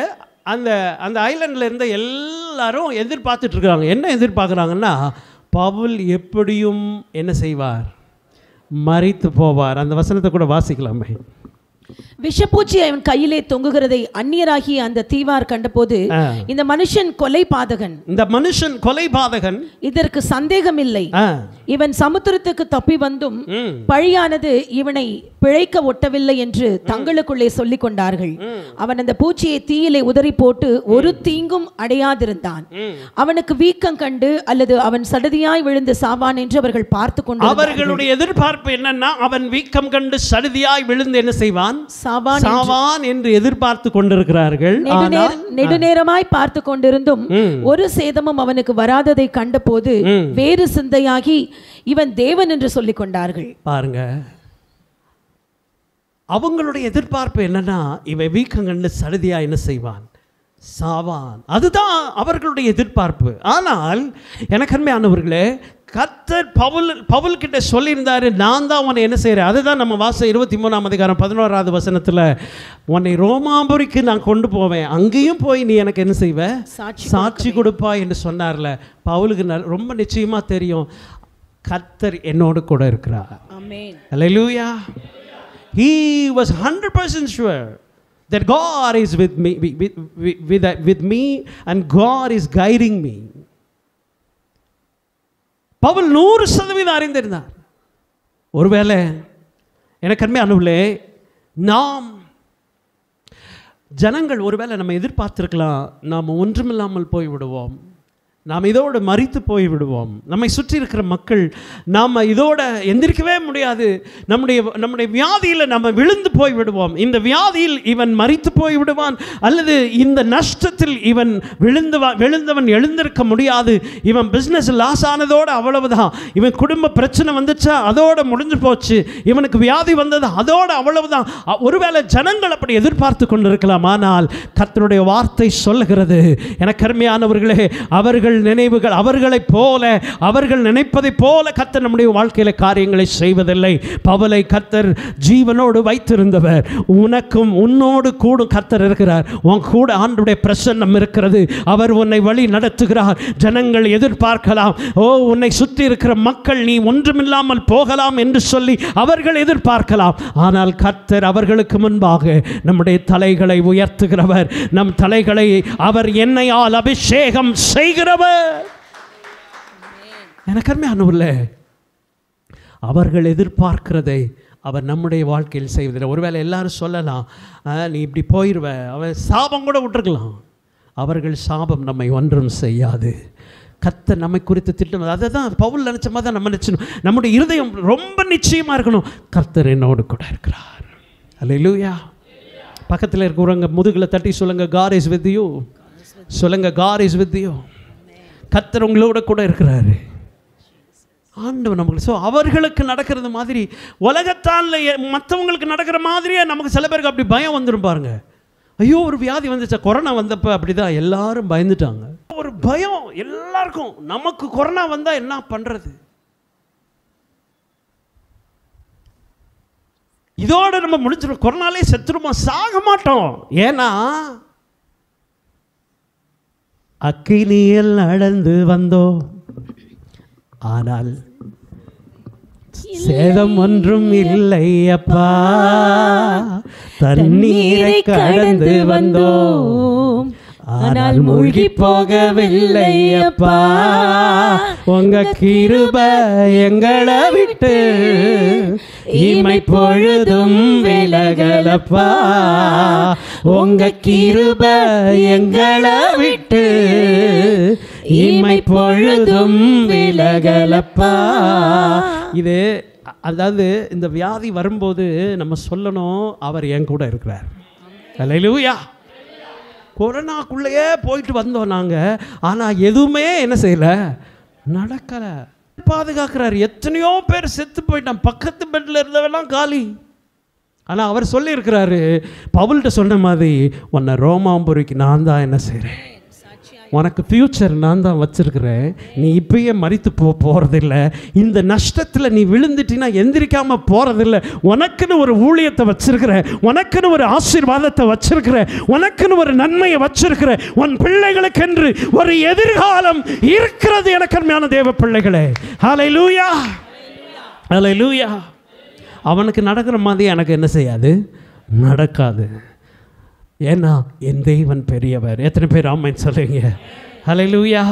அந்த அந்த ஐலண்டில் இருந்த எல்லாரும் எதிர்பார்த்துட்ருக்குறாங்க. என்ன எதிர்பார்க்குறாங்கன்னா, பவுல் எப்படியும் என்ன செய்வார்? மரித்து போவார். அந்த வசனத்தை கூட வாசிக்கலாமே. விஷப்பூச்சி அவன் கையிலே தொங்குகிறதை அந்நியராகிய அந்த தீவார் கண்டபோது, இந்த மனுஷன் கொலைபாதகன், இதற்கு சந்தேகம் இல்லை, இவன் சமுத்திரத்துக்கு தப்பி வந்தும் பழியானது இவனை பிழைக்க ஒட்டவில்லை என்று தங்களுக்குள்ளே சொல்லிக் கொண்டார்கள். அவன் அந்த பூச்சியை தீயிலே உதறி போட்டு ஒரு தீங்கும் அடையாதிருந்தான். அவனுக்கு வீக்கம் கண்டு அல்லது அவன் சடதியாய் விழுந்து சாவான் என்று அவர்கள் பார்த்து கொண்டு, அவர்களுடைய எதிர்பார்ப்பு என்னன்னா, அவன் வீக்கம் கண்டு சடதியாய் விழுந்து என்ன செய்வான்? சாவான் என்று எதிர்பார்த்து கொண்டிருக்கிறார்கள். நெடுநேரமாய் பார்த்து கொண்டிருந்தும் ஒரு சேதமும் அவனுக்கு வராததை கண்டபோது வேறு சிந்தையாகி இவன் தேவன் என்று சொல்லிக் கொண்டார்கள். பாருங்க, அவங்களுடைய எதிர்பார்ப்பு என்னன்னா, இவன் வீக்கம் கண்டு சடதியா என்ன செய்வான்? சாவான். அதுதான் அவர்களுடைய எதிர்பார்ப்பு. ஆனால் எனக்கு அருமையானவர்களே, கர்த்தர் பவுல் கிட்ட சொல்லியிருந்தாரு, நான் தான் உன்னை என்ன செய்கிறேன். அதுதான் நம்ம வாசம் 23ஆம் அதிகாரம் 11வது வசனத்தில், உன்னை ரோமாபுரிக்கு நான் கொண்டு போவேன், அங்கேயும் போய் நீ எனக்கு என்ன செய்வ? சாட்சி கொடுப்பா என்று சொன்னார்ல. பவுலுக்கு ரொம்ப நிச்சயமாக தெரியும், கர்த்தர் என்னோடு கூட இருக்கிறார். ஆமென். ஹல்லேலூயா. He was 100% sure that God is with me and God is guiding me. Pavul 100% அறிந்திருந்தார். ஒருவேளை எனக்கு அருமையானவர்களே, நாம் ஜனங்கள் ஒருவேளை நம்ம எதிர்பார்த்திருக்கலாம், நாம் ஒன்றுமில்லாமல் போய்விடுவோம், நாம் இதோடு மரித்து போய் விடுவோம். நம்மை சுற்றி இருக்கிற மக்கள் நாம் இதோட எந்திரிக்கவே முடியாது, நம்முடைய வியாதியில் நம்ம விழுந்து போய் விடுவோம். இந்த வியாதியில் இவன் மரித்து போய் விடுவான், அல்லது இந்த நஷ்டத்தில் இவன் விழுந்தவன் எழுந்திருக்க முடியாது, இவன் பிஸ்னஸ் லாஸ் ஆனதோடு அவ்வளவுதான், இவன் குடும்ப பிரச்சனை வந்துச்சா அதோட முடிஞ்சு போச்சு, இவனுக்கு வியாதி வந்தது அதோடு அவ்வளவுதான். ஒருவேளை ஜனங்கள் அப்படி எதிர்பார்த்து கொண்டிருக்கலாம். ஆனால் கர்த்தருடைய வார்த்தை சொல்லுகிறது, எனக்கு அருமையானவர்களே, அவர்கள் நினைவுகள் அவர்களைப் போல, அவர்கள் நினைப்பதைப் போல கர்த்தர் நம்முடைய வாழ்க்கையில காரியங்களை செய்வதில்லை. பவுலை கர்த்தர் ஜீவனோடு வைத்திருந்தவர். உனக்கும் உன்னோடு கூட கர்த்தர் இருக்கிறார். உன் கூட ஆண்டவருடைய பிரசன்னம் இருக்கிறது. அவர் உன்னை வழி நடத்துகிறார். ஜனங்கள் எதிர்பார்க்கலாம், ஓ உன்னை சுற்றி இருக்கிற மக்கள் நீ ஒன்றுமில்லாமல் போகலாம் என்று சொல்லி அவர்கள் எதிர்பார்க்கலாம். ஆனால் கர்த்தர் அவர்களுக்கு முன்பாக நம்முடைய தலைகளை உயர்த்துகிறவர். நம் தலைகளை அவர் எண்ணெயால் அபிஷேகம் செய்கிறவர். எனக்கு அருமையானவர்களே, அவர்கள் எதிர்பார்க்கிறதை அவர் நம்முடைய வாழ்க்கையில் செய்வதில்லை. ஒருவேளை எல்லாரும் சொல்லலாம், நீ இப்படி போயிடுவ, அவன் சாபம் கூட விட்டுருக்கலாம். அவர்கள் சாபம் நம்மை ஒன்றும் செய்யாது. கர்த்தர் நம்மை குறித்து திட்டம், அதை தான் பவுல் நினச்ச மாதிரி தான் நம்ம நினச்சணும். நம்முடைய இருதயம் ரொம்ப நிச்சயமாக இருக்கணும், கர்த்தர் என்னோடு கூட இருக்கிறார். அல்லேலூயா. பக்கத்தில் இருக்கிறவங்க முதுகில் தட்டி சொல்லுங்க, God is with you. சொல்லுங்க, God is with you. கர்த்தர் உங்களோட கூட இருக்கிறாரு. ஆண்டவர் நமக்கு அவர்களுக்கு நடக்கிறது மாதிரி, உலகத்தால் மற்றவங்களுக்கு நடக்கிற மாதிரியே நமக்கு சில பேருக்கு அப்படி பயம் வந்துடும் பாருங்க. ஐயோ ஒரு வியாதி வந்துச்சா, கொரோனா வந்தப்போ அப்படிதான் எல்லாரும் பயந்துட்டாங்க. ஒரு பயம் எல்லாருக்கும், நமக்கு கொரோனா வந்தால் என்ன பண்ணுறது, இதோட நம்ம முடிச்சிடும், கொரோனாலே செத்துருமா, சாக மாட்டோம். ஏன்னா அக்கினியில் நடந்து வந்தோம், ஆனால் சேதம் ஒன்றும் இல்லை அப்பா. தண்ணீரை கடந்து வந்தோம், ஆனால் மூழ்கி போகவில்லை அப்பா. உங்க கிருபை எங்களை விட்டு இமை பொழுதும் விலகலப்பா. உங்க கிருபை எங்களை விட்டு இமை பொழுதும் விலகலப்பா. இது அதாவது இந்த வியாதி வரும்போது நம்ம சொல்லணும், அவர் என் கூட இருக்கிறார். அல்லேலூயா. கொரோனாக்குள்ளேயே போயிட்டு வந்தோம் நாங்கள், ஆனால் எதுவுமே என்ன செய்யலை, நடக்கலை. பாதுகாக்கிறார். எத்தனையோ பேர் செத்து போயிட்டான், பக்கத்து பெட்டில் இருந்தவெல்லாம் காலி. ஆனால் அவர் சொல்லியிருக்கிறாரு, பவுல்கிட்ட சொன்ன மாதிரி, உன்னை ரோமாபுரிக்கு நான் தான் என்ன செய்கிறேன், உனக்கு ஃப்யூச்சர் நான் தான் வச்சிருக்கிறேன். நீ இப்பயே மரித்து போகிறதில்ல. இந்த நஷ்டத்தில் நீ விழுந்துட்டினா எந்திரிக்காமல் போகிறதில்ல. உனக்குன்னு ஒரு ஊழியத்தை வச்சிருக்கிற, உனக்குன்னு ஒரு ஆசீர்வாதத்தை வச்சிருக்கிற, உனக்குன்னு ஒரு நன்மையை வச்சிருக்கிற, உன் பிள்ளைகளுக்கென்று ஒரு எதிர்காலம் இருக்கிறது. எனக்கு அருமையான தேவ பிள்ளைகளே, ஹல்லேலூயா, ஹல்லேலூயா. அவனுக்கு நடக்கிற மாதிரி எனக்கு என்ன செய்யாது, நடக்காது. ஏன்னா என் தேவன் பெரியவர். எத்தனை பேர் ஆமென் சொல்லுங்க? ஹல்லேலூயா.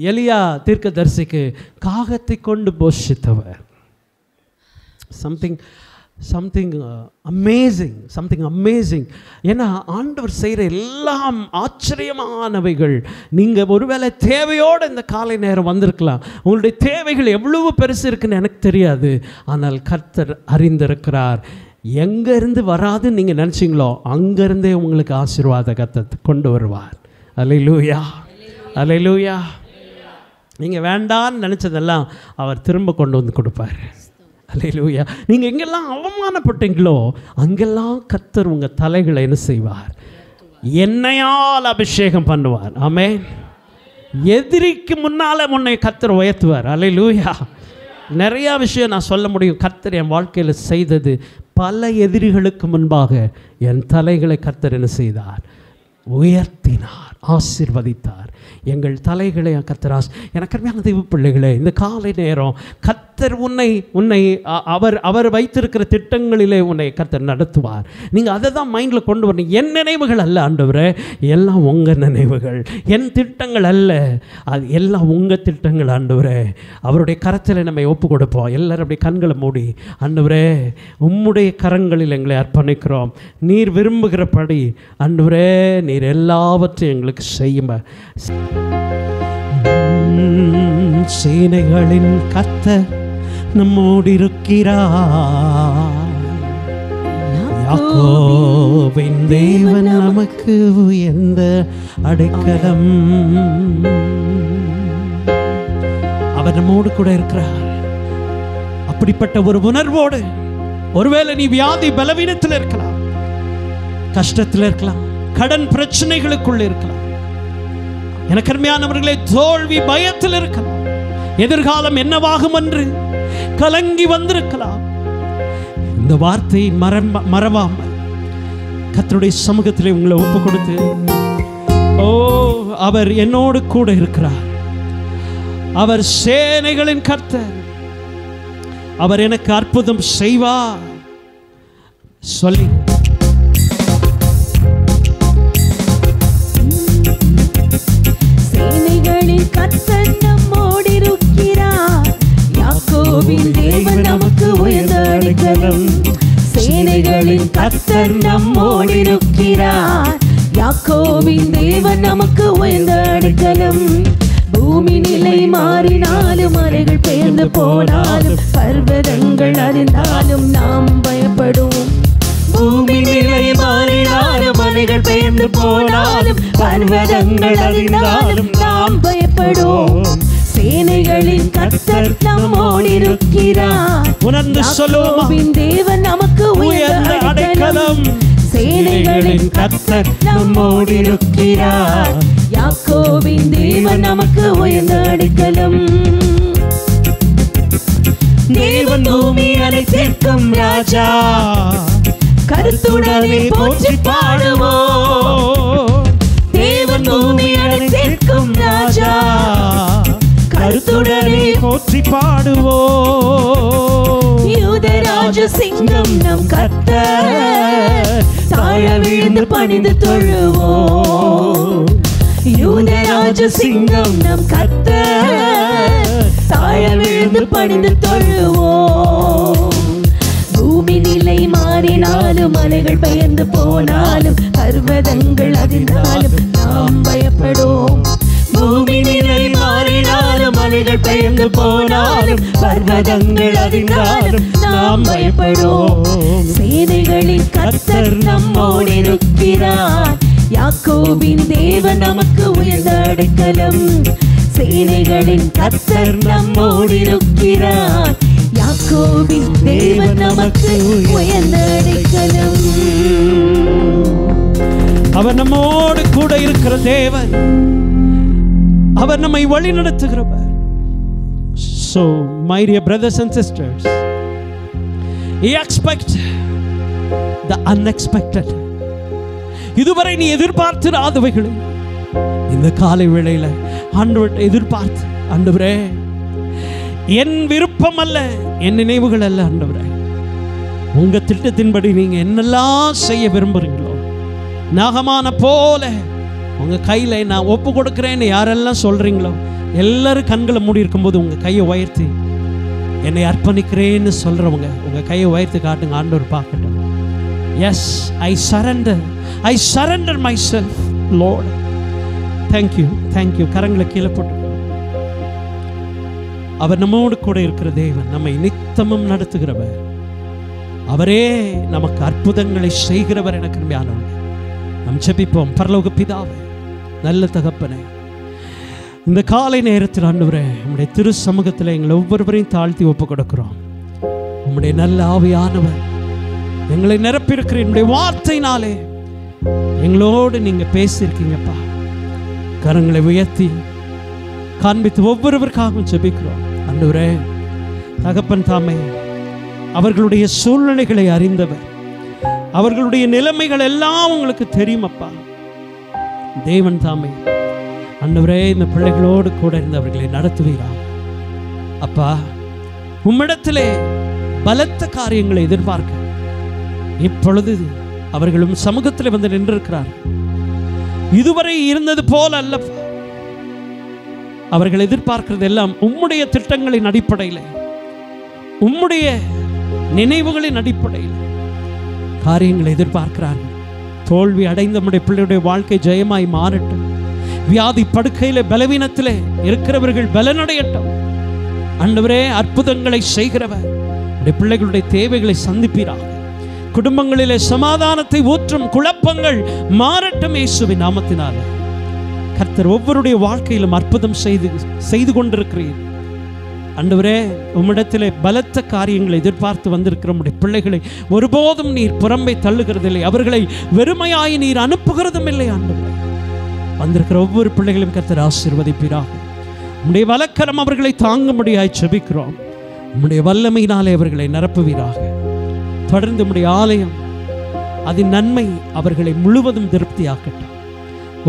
எலியா தீர்க்கதரிசிக்கு காகத்தை கொண்டு போஷித்தவர். Something amazing. ஏன்னா ஆண்டவர் செய்கிற எல்லாம் ஆச்சரியமானவைகள். நீங்கள் ஒருவேளை தேவையோடு இந்த காலை நேரம் வந்திருக்கலாம். உங்களுடைய தேவைகள் எவ்வளவு பெருசு இருக்குன்னு எனக்கு தெரியாது. ஆனால் கர்த்தர் அறிந்திருக்கிறார். எங்கேருந்து வராதுன்னு நீங்கள் நினச்சிங்களோ அங்கேருந்தே உங்களுக்கு ஆசீர்வாத கர்த்தர் கொண்டு வருவார். அல்லேலூயா, அல்லேலூயா. நீங்கள் வேண்டான்னு நினச்சதெல்லாம் அவர் திரும்ப கொண்டு வந்து கொடுப்பார். அல்லேலூயா. நீங்கள் எங்கெல்லாம் அவமானப்பட்டீங்களோ அங்கெல்லாம் கர்த்தர் உங்கள் தலைகளை என்ன செய்வார், எண்ணெயால் அபிஷேகம் பண்ணுவார். ஆமென். எதிரிக்கு முன்னால் உன்னை கர்த்தர் உயர்த்துவார். அல்லேலூயா. நிறையா விஷயம் நான் சொல்ல முடியும். கர்த்தர் என் வாழ்க்கையில் செய்தது, பல எதிரிகளுக்கு முன்பாக என் தலைகளை கர்த்தர் என்ன செய்தார், உயர்த்தினார், ஆசீர்வதித்தார். எங்கள் தலைகளை கர்த்தர் எனக்கு அருமையான தெய்வ பிள்ளைகளே, இந்த காலை நேரம் கர்த்தர் உன்னை அவர் வைத்திருக்கிற திட்டங்களிலே உன்னை கர்த்தர் நடத்துவார். நீங்கள் அதை தான் மைண்டில் கொண்டு வரணும். என் நினைவுகள் அல்ல ஆண்டவரே, எல்லாம் உங்கள் நினைவுகள். என் திட்டங்கள் அல்ல, அது எல்லாம் உங்கள் திட்டங்கள் ஆண்டவரே. அவருடைய கரத்தில் நம்மை ஒப்பு கொடுப்போம். எல்லாரும் அப்படி கண்களை மூடி, ஆண்டவரே உம்முடைய கரங்களில் எங்களை அர்ப்பணிக்கிறோம். நீர் விரும்புகிறபடி ஆண்டவரே நீர் எல்லாவற்றையும் எங்களுக்கு செய்யும். சேனைகளின் கர்த்தர் நம்மோடு இருக்கிறார். யாக்கோபின் தேவன் நமக்கு உயர்ந்த அடைக்கலம். அவர் நம்மோடு கூட இருக்கிறார். அப்படிப்பட்ட ஒரு உணர்வோடு, ஒருவேளை நீ வியாதி பலவீனத்தில் இருக்கலாம், கஷ்டத்தில் இருக்கலாம், கடன் பிரச்சனைகளுக்குள் இருக்கலாம், எனக்கு அருமையானவர்களே தோல்வி பயத்தில் இருக்கலாம், எதிர்காலம் என்னவாகும் என்று கலங்கி வந்திருக்கலாம். இந்த வார்த்தையை மறவாமல் கர்த்தருடைய சமூகத்திலே உங்களை ஒப்பு கொடுத்து, ஓ அவர் என்னோடு கூட இருக்கிறார், அவர் சேனைகளின் கர்த்தர், அவர் எனக்கு அற்புதம் செய்வார் சொல்லி சேனைகளின் கர்த்தர் நம்மோடு இருக்கிறார். யாக்கோபின் தேவன் நமக்கு உயர்ந்த அடைக்கலம். சேனைகளின் கர்த்தர் நம்மோடு இருக்கிறார். யாக்கோபின் தேவன் நமக்கு உயர்ந்த அடைக்கலம். பூமி நிலை மாறினாலும், மலைகள் பெயர்ந்து போனாலும், பர்வதங்கள் அறிந்தாலும் நாம் பயப்படுவோம். பூமி நிலை மாறினாலும், மலைகள் பெயர்ந்து போனாலும், பர்வதங்கள் அறிந்தாலும் நாம் பயப்படுவோம். சேனைகளின் கர்த்தர் நம்மோடு இருக்கிறார். யாக்கோபின் தேவன் நமக்கு உயர்ந்த அடைக்கலம். சேனைகளின் கர்த்தர் நம்மோடு இருக்கிறார். யாக்கோபின் தேவன் நமக்கு உயர்ந்த அடைக்கலம். தேவன் பூமி அனைத்திற்கும் ராஜா, கருத்துடனே போற்றி பாடுவோம். தேவன் பூமி அனைத்திற்கும் ராஜா, கருத்துடனே போற்றி பாடுவோம். யூதராஜ சிங்கம் நம் கர்த்தர், தாழ வீழ்ந்து பணிந்து தொழுவோம். யூதராஜ சிங்கம் நம் கர்த்தர், தாழ வீழ்ந்து பணிந்து தொழுவோம். பூமி நிலை மாறினாலும், மலைகள் பெயர்ந்து போனாலும், பர்வதங்கள் அதிர்ந்தாலும் நாம் பயப்படுவோம். பூமி நிலை மாறினாலும், மலைகள் பெயர்ந்து போனாலும், பர்வதங்கள் அதிர்ந்தாலும் நாம் பயப்படுவோம். சேனைகளின் கர்த்தர் நம்மோடு இருக்கிறார். யாக்கோபின் தேவன் நமக்கு உயர்ந்த அடைக்கலம். சேனைகளின் கர்த்தர் நம்மோடு இருக்கிறார். யாக்கோபின் தேவன் நமக்கு உயர்ந்த அடைக்கலம். அவர் நம்மோடு கூட இருக்கிற தேவன், அவர் நம்மை வழி நடத்துகிறவர். So my dear brothers and sisters, expect the unexpected. இதுவரை நீ எதிர்பார்த்திராதவைகளை இந்த காலை வேளையில ஆண்டவரை எதிர்பார்த்து, ஆண்டவரே என் விருப்பம் அல்ல, என் நினைவுகள் அல்ல, ஆண்டவரே உங்க திட்டத்தின்படி நீங்க என்னெல்லாம் செய்ய விரும்புறீங்களோ, நாகமான போல உங்க கையில நான் ஒப்பு கொடுக்கிறேன்னு யாரெல்லாம் சொல்றீங்களோ, எல்லாரும் கண்களை மூடி இருக்கும்போது உங்க கையை உயர்த்தி என்னை அர்ப்பணிக்கிறேன்னு சொல்றவங்க உங்க கையை உயர்த்தி காட்டுங்க. ஆண்டவர் பார்க்கட்டும். Yes, I surrender myself Lord. Thank you, thank you. கரங்களை கீழே போட்டு. அவர் நம்மோடு கூட இருக்கிற தேவன், நம்மை நித்தமும் நடத்துகிறவர், அவரே நமக்கு அற்புதங்களை செய்கிறவர். எனக்கு அருமையானவர்களே, நாம் ஜெபிப்போம். பரலோக பிதாவே, நல்ல தகப்பனே, இந்த காலை நேரத்தில் ஆண்டவரே நம்முடைய திரு சமூகத்தில் எங்களை ஒவ்வொருவரையும் தாழ்த்தி ஒப்பு கொடுக்கிறோம். உம்முடைய நல்ல ஆவியானவர் எங்களை நிரப்பியிருக்கிற என்னுடைய வார்த்தையினாலே எங்களோடு நீங்க பேசியிருக்கீங்கப்பா. கரங்களை உயர்த்தி காண்பித்து ஒவ்வொருவருக்காகவும் ஜெபிக்கிறோம். ஆண்டவரே தகப்பன் தாமே, அவர்களுடைய சூழ்நிலைகளை அறிந்தவர், அவர்களுடைய நிலைமைகள் எல்லாம் உங்களுக்கு தெரியுமப்பா. தேவன் தாமே ஆண்டவரே இந்த பிள்ளைகளோடு கூட இருந்தவர்களை நடத்துவீராக. அப்பா, உம்மிடத்திலே பலத்த காரியங்களை எதிர்பார்க்க இப்பொழுது அவர்களும் சமூகத்தில் வந்து நின்றிருக்கிறார். இதுவரை இருந்தது போல அல்லப்பா. அவர்கள் எதிர்பார்க்கிறது எல்லாம் உம்முடைய திட்டங்களின் அடிப்படையில், உம்முடைய நினைவுகளின் அடிப்படையில் காரியங்களை எதிர்பார்க்கிறார்கள். தோல்வி அடைந்த நம்முடைய பிள்ளையுடைய வாழ்க்கை ஜெயமாய் மாறட்டும். வியாதி படுக்கையிலே பலவீனத்திலே இருக்கிறவர்கள் பலனடையட்டும். ஆண்டவரே, அற்புதங்களை செய்கிறவர் நம்முடைய பிள்ளைகளுடைய தேவைகளை சந்திப்பீராக. குடும்பங்களிலே சமாதானத்தை ஊற்றும் குழப்பங்கள் மாறட்டும் இயேசுவின் நாமத்தினாலே. கர்த்தர் ஒவ்வொருடைய வாழ்க்கையிலும் அற்புதம் செய்து கொண்டிருக்கிறீர். ஆண்டவரே, உம்மிடத்திலே பலத்த காரியங்களை எதிர்பார்த்து வந்திருக்கிற நம்முடைய பிள்ளைகளை ஒருபோதும் நீர் புறம்பே தள்ளுகிறதில்லை. அவர்களை வெறுமையாய் நீர் அனுப்புகிறதும் இல்லை. ஆண்டவரே, வந்திருக்கிற ஒவ்வொரு பிள்ளைகளையும் கர்த்தர் ஆசீர்வதிப்பீராக. உம்முடைய வலக்கரம் அவர்களை தாங்கும்படியாய் ஜெபிக்கிறோம். உம்முடைய வல்லமையினாலே அவர்களை நிரப்புவீராக. தொடர்ந்து உம்முடைய ஆலயம் அதன் நன்மை அவர்களை முழுவதும் திருப்தியாக்கட்டும்.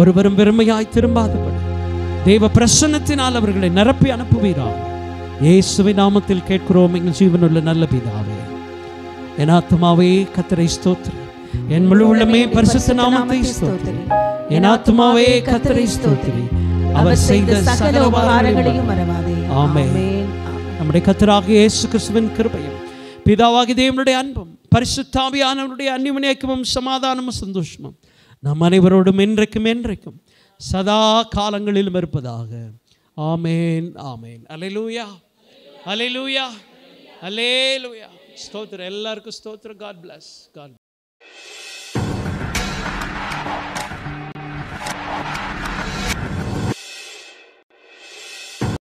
ஒருவரும் வெறுமையாய் திரும்பாதபடி தேவ பிரசன்னத்தினால் அவர்களை நிரப்பி அனுப்புவீராக. இயேசுவின் நாமத்தில் கேட்கிறோம் எங்கள் ஜீவனுள்ள நல்ல பிதாவே. என் ஆத்துமாவே கர்த்தரை ஸ்தோத்திரி, என் முழு உள்ளமே பரிசுத்த நாமத்தை ஸ்தோத்திரி. என் ஆத்துமாவே கர்த்தரை ஸ்தோத்திரி, அவர் செய்த சகல உபகாரங்களையும் மறவாதே. ஆமென். நம்முடைய கர்த்தராகிய இயேசு கிறிஸ்துவின் கிருபையும் பிதாவாகிய தேவனுடைய அன்பும் பரிசுத்த ஆவியானவருடைய அந்நியமனேக்கமும் சமாதானமும் சந்தோஷமும் நம் அனைவரோடும் என்றைக்கும் சதா காலங்களிலும் இருப்பதாக. ஆமென், ஆமென். அல்லேலூயா, அல்லேலூயா, அல்லேலூயா. ஸ்தோத்திரம், எல்லாருக்கும் ஸ்தோத்திரம். God bless. God bless.